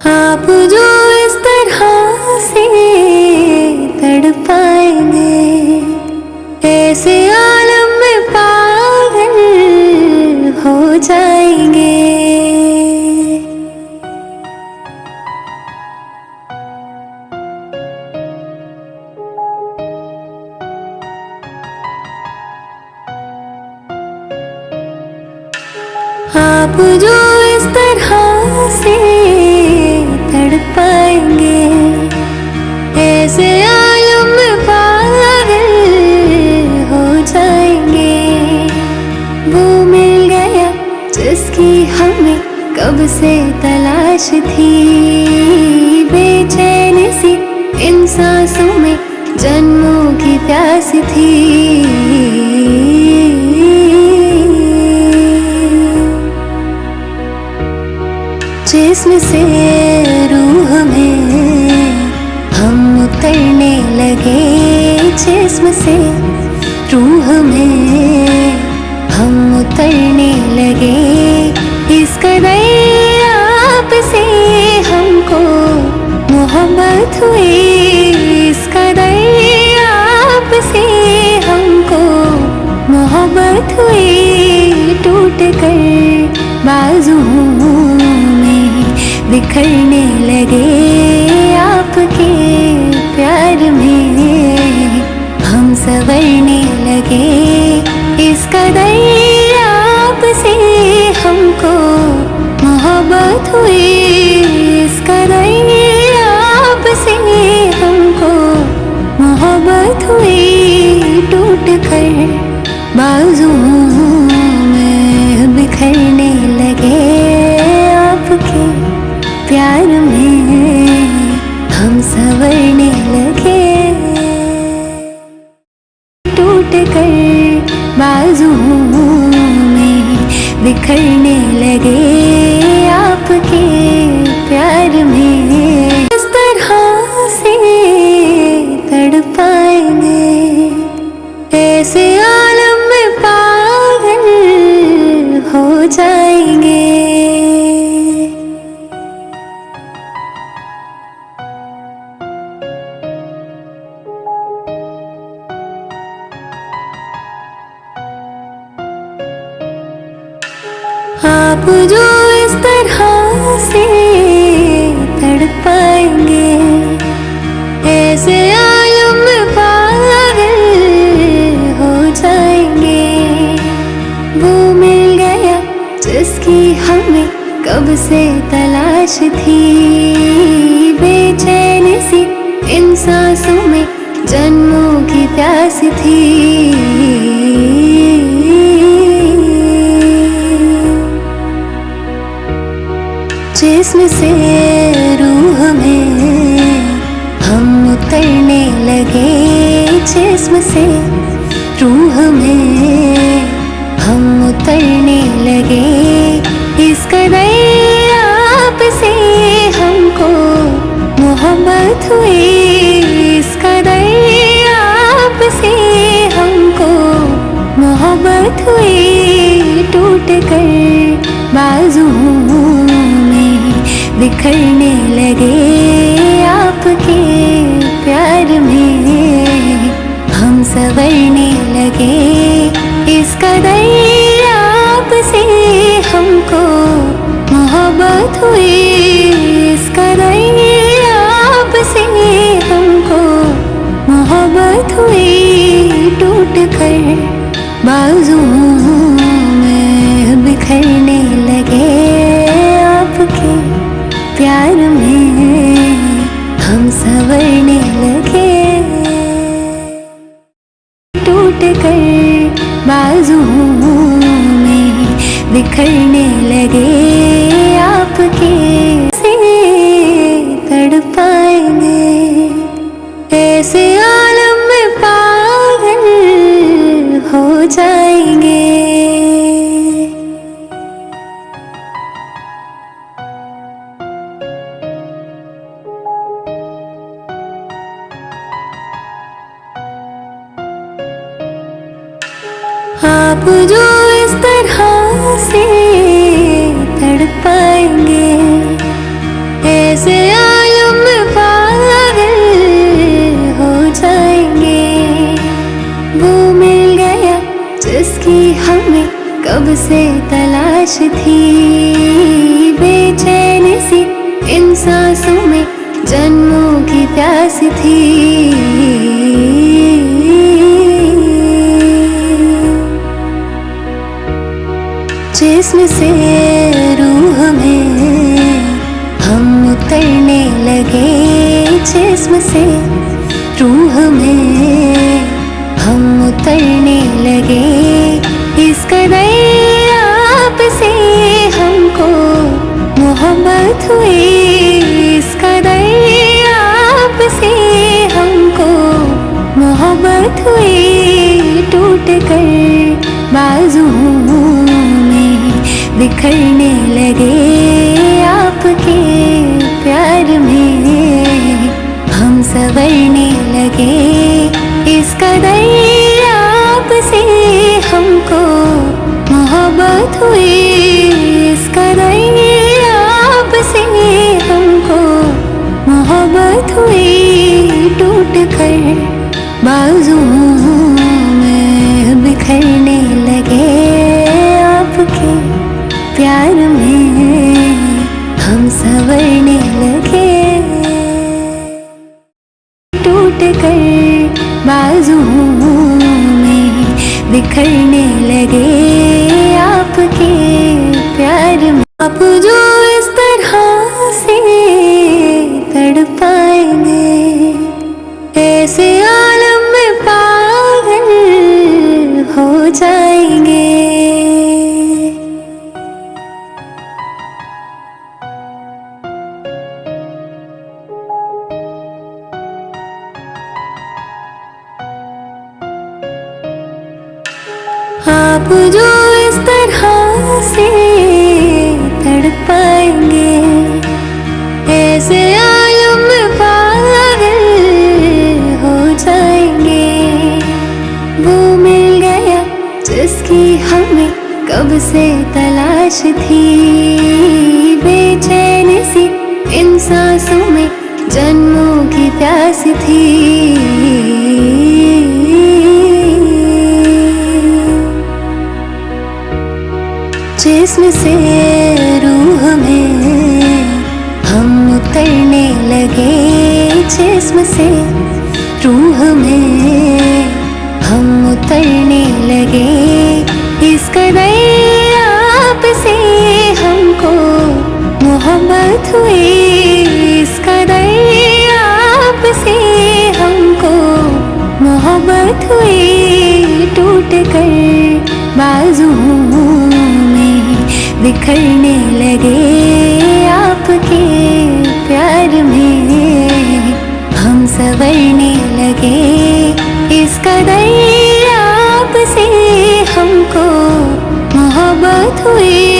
आप जो इस तरह से तड़पाएंगे, ऐसे आलम में पागल हो जाएंगे। आप जो इस तरह से तड़पाएंगे, ऐसे आलम में पागल हो जाएंगे। वो मिल गया जिसकी हमें कब से तलाश थी, बेचैन सी इन सांसों में जन्मों की प्यास थी। जिस्म से रूह में हम उतरने लगे, जिस्म से रूह में हम उतरने लगे। इस कदर आपसे हमको मोहब्बत हुई, इस कदर आपसे हमको मोहब्बत हुई। टूट कर बाजुओं बिखरने लगे, आपके प्यार में हम संवरने लगे। इस कदर आपसे हमको मोहब्बत हुई, इस कदर आपसे हमको मोहब्बत हुई। टूट कर बाजुओं में बिखरने लगे, आपके प्यार में हम संवरने लगे। टूट कर बाजुओं में बिखरने लगे, आपके प्यार में। इस तरह से तड़पाएंगे, ऐसे आलम में पागल हो जाएंगे। आप जो इस तरह से तड़पाएंगे, ऐसे आलम में पागल हो जाएंगे। वो मिल गया जिसकी हमें कब से तलाश थी, बेचैन सी इन सांसों में जन्मों की प्यास थी। जिस्म से रूह में हम उतरने लगे, जिस्म से रूह में हम उतरने लगे। इस कदर आपसे हमको मोहब्बत हुई, इस कदर आपसे हमको मोहब्बत हुई। टूट कर बाजुओं बिखरने लगे, आपके प्यार में हम संवरने लगे। इस कदर आपसे हमको मोहब्बत हुई, इस कदर आपसे हमको मोहब्बत हुई। टूट कर बाजुओं में बिखरने लगे, आपके प्यार में हम संवरने लगे। टूट कर बाजुओं में बिखरने लगे, आपके से तड़पाएंगे, ऐसे आलम में पागल हो जाएंगे। आप जो इस तरह से तड़पाएंगे, ऐसे कब से तलाश थी, बेचैन सी इन सांसों में जन्मों की प्यास थी। जिस्म से रूह में हम उतरने लगे, जिस्म से रूह में हम उतरने लगे। इस कदर आपसे हमको मोहब्बत हुई, इस कदर आपसे हमको मोहब्बत हुई। टूट कर बाजुओं में बिखरने लगे, आपके प्यार में हम संवरने लगे। इस कदर आपसे हमको मोहब्बत हुई, इस कदर आपसे हमको मोहब्बत हुई। टूट कर बाजुओं में बिखरने लगे, आपके प्यार में हम संवरने लगे। टूट कर बाजुओं में बिखरने लगे, आपके प्यार में। आप जो इस तरह से तड़पाएंगे, ऐसे आलम में पागल हो जाएंगे। आप जो इस तरह से तड़पाएंगे, ऐसे आलम में पागल हो जाएंगे। वो मिल गया जिसकी हमें कब से तलाश थी, बेचैन सी इन सांसों में जन्मों की प्यास थी। जिस्म से रूह में हम उतरने लगे, जिस्म से रूह में हम उतरने लगे। इस कदर आपसे हमको मोहब्बत हुई, इस कदर आपसे हमको मोहब्बत हुई। टूट कर बाजुओं बिखरने लगे, आपके प्यार में हम संवरने लगे। इस कदर आपसे हमको मोहब्बत हुई,